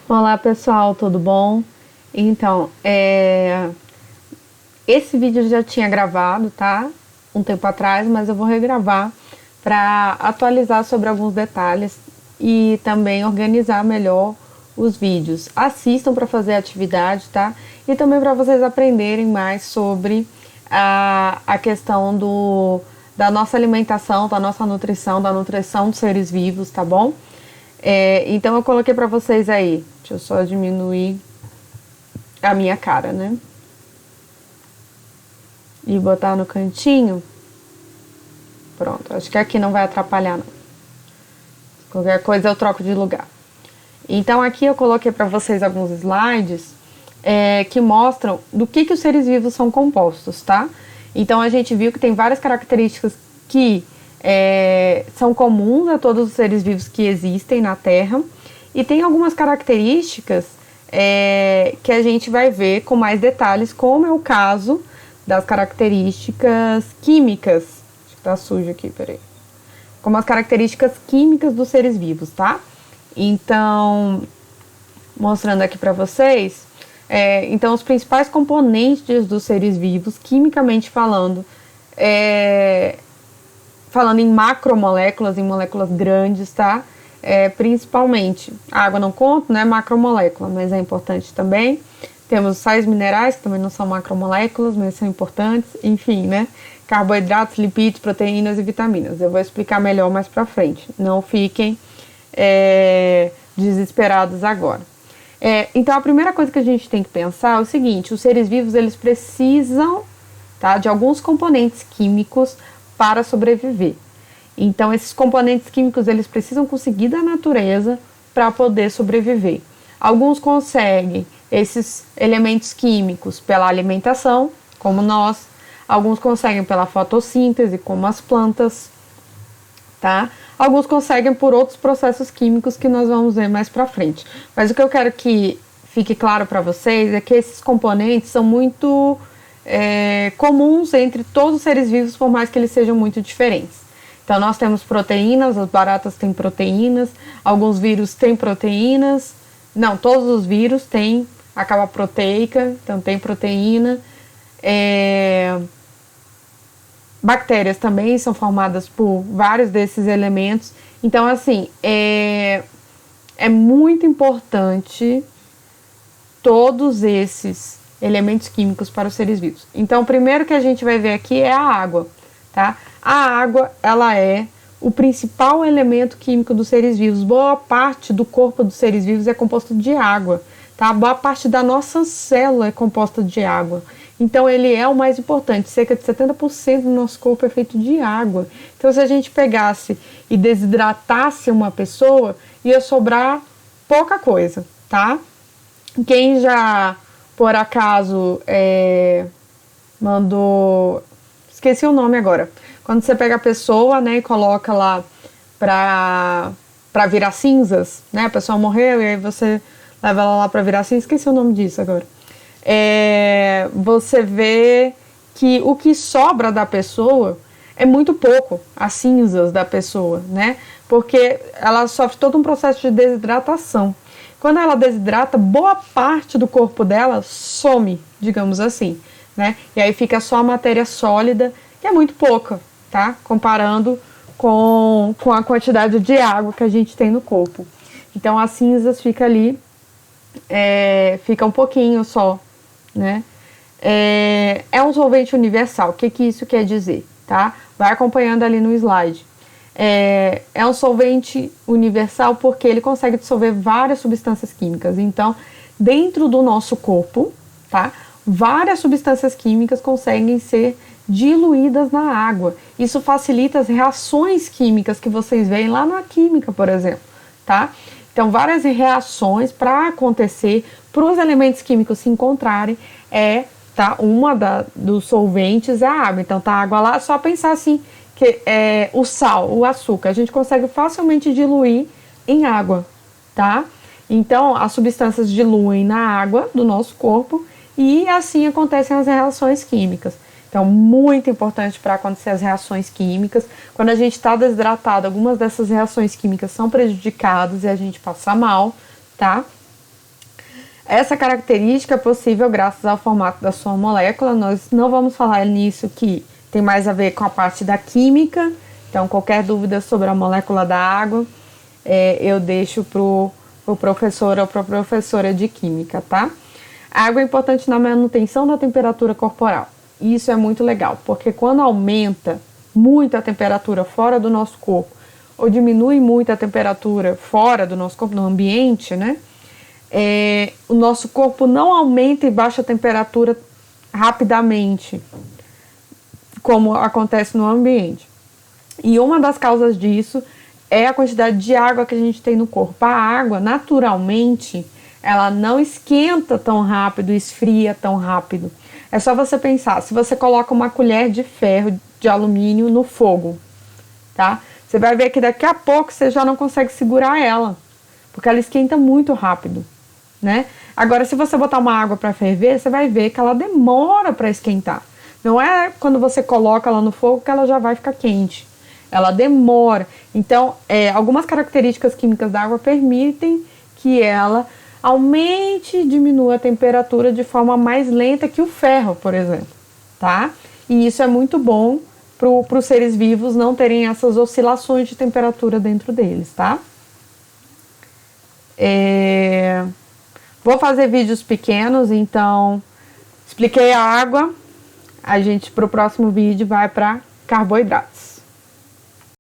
Olá pessoal, tudo bom? Então, esse vídeo eu já tinha gravado, tá? Um tempo atrás, mas eu vou regravar para atualizar sobre alguns detalhes e também organizar melhor os vídeos. Assistam para fazer a atividade, tá? E também para vocês aprenderem mais sobre a questão da nossa alimentação, da nossa nutrição, da nutrição dos seres vivos, tá bom? Então eu coloquei pra vocês aí. Deixa eu só diminuir a minha cara, né? E botar no cantinho. Pronto, acho que aqui não vai atrapalhar não. Qualquer coisa eu troco de lugar. Então aqui eu coloquei pra vocês alguns slides que mostram do que os seres vivos são compostos, tá? Então a gente viu que tem várias características que são comuns a todos os seres vivos que existem na Terra, e tem algumas características que a gente vai ver com mais detalhes, como é o caso das características químicas. Acho que tá sujo aqui, peraí. Como as características químicas dos seres vivos, tá? Então, mostrando aqui para vocês, então os principais componentes dos seres vivos, quimicamente falando, falando em macromoléculas, em moléculas grandes, tá? Principalmente, a água não conta, né? Macromolécula, mas é importante também. Temos sais minerais, que também não são macromoléculas, mas são importantes. Enfim, né? Carboidratos, lipídios, proteínas e vitaminas. Eu vou explicar melhor mais pra frente. Não fiquem desesperados agora. Então, a primeira coisa que a gente tem que pensar é o seguinte: os seres vivos, eles precisam, tá, de alguns componentes químicos para sobreviver. Então, esses componentes químicos, eles precisam conseguir da natureza para poder sobreviver. Alguns conseguem esses elementos químicos pela alimentação, como nós. Alguns conseguem pela fotossíntese, como as plantas, tá? Alguns conseguem por outros processos químicos que nós vamos ver mais para frente. Mas o que eu quero que fique claro para vocês é que esses componentes são muito comuns entre todos os seres vivos, por mais que eles sejam muito diferentes. Então nós temos proteínas, as baratas têm proteínas, alguns vírus têm proteínas, não, todos os vírus têm a capa proteica, então tem proteína. Bactérias também são formadas por vários desses elementos. Então, assim, é muito importante todos esses elementos químicos para os seres vivos. Então, o primeiro que a gente vai ver aqui é a água, tá? A água, ela é o principal elemento químico dos seres vivos. Boa parte do corpo dos seres vivos é composto de água, tá? Boa parte da nossa célula é composta de água. Então, ele é o mais importante. Cerca de 70% do nosso corpo é feito de água. Então, se a gente pegasse e desidratasse uma pessoa, ia sobrar pouca coisa, tá? Quem já, por acaso, mandou... Esqueci o nome agora. Quando você pega a pessoa, né, e coloca lá pra virar cinzas, né? A pessoa morreu e aí você leva ela lá pra virar cinzas. Esqueci o nome disso agora. Você vê que o que sobra da pessoa é muito pouco, as cinzas da pessoa, né? Porque ela sofre todo um processo de desidratação. Quando ela desidrata, boa parte do corpo dela some, digamos assim, né? E aí fica só a matéria sólida, que é muito pouca, tá? Comparando com a quantidade de água que a gente tem no corpo. Então as cinzas ficam ali, fica um pouquinho só, né? É um solvente universal. O que isso quer dizer, tá? Vai acompanhando ali no slide. É um solvente universal porque ele consegue dissolver várias substâncias químicas. Então, dentro do nosso corpo, tá? Várias substâncias químicas conseguem ser diluídas na água. Isso facilita as reações químicas que vocês veem lá na química, por exemplo, tá? Então, várias reações para acontecer, para os elementos químicos se encontrarem, tá? Uma dos solventes é a água. Então, tá a água lá, só pensar assim, que o sal, o açúcar, a gente consegue facilmente diluir em água, tá? Então, as substâncias diluem na água do nosso corpo e assim acontecem as reações químicas. Então, muito importante para acontecer as reações químicas. Quando a gente está desidratado, algumas dessas reações químicas são prejudicadas e a gente passa mal, tá? Essa característica é possível graças ao formato da sua molécula. Nós não vamos falar nisso, que tem mais a ver com a parte da química. Então, qualquer dúvida sobre a molécula da água, eu deixo para o professor ou para a professora de química, tá? A água é importante na manutenção da temperatura corporal. Isso é muito legal, porque quando aumenta muito a temperatura fora do nosso corpo, ou diminui muito a temperatura fora do nosso corpo, no ambiente, né? O nosso corpo não aumenta e baixa a temperatura rapidamente, como acontece no ambiente. E uma das causas disso é a quantidade de água que a gente tem no corpo. A água, naturalmente, ela não esquenta tão rápido, esfria tão rápido. É só você pensar, se você coloca uma colher de ferro, de alumínio no fogo, tá? Você vai ver que daqui a pouco você já não consegue segurar ela, porque ela esquenta muito rápido, né? Agora, se você botar uma água para ferver, você vai ver que ela demora para esquentar. Não é quando você coloca ela no fogo que ela já vai ficar quente. Ela demora. Então, algumas características químicas da água permitem que ela aumente e diminua a temperatura de forma mais lenta que o ferro, por exemplo, tá? E isso é muito bom para os seres vivos não terem essas oscilações de temperatura dentro deles, tá? Vou fazer vídeos pequenos, então expliquei a água. A gente, para o próximo vídeo, vai para carboidratos.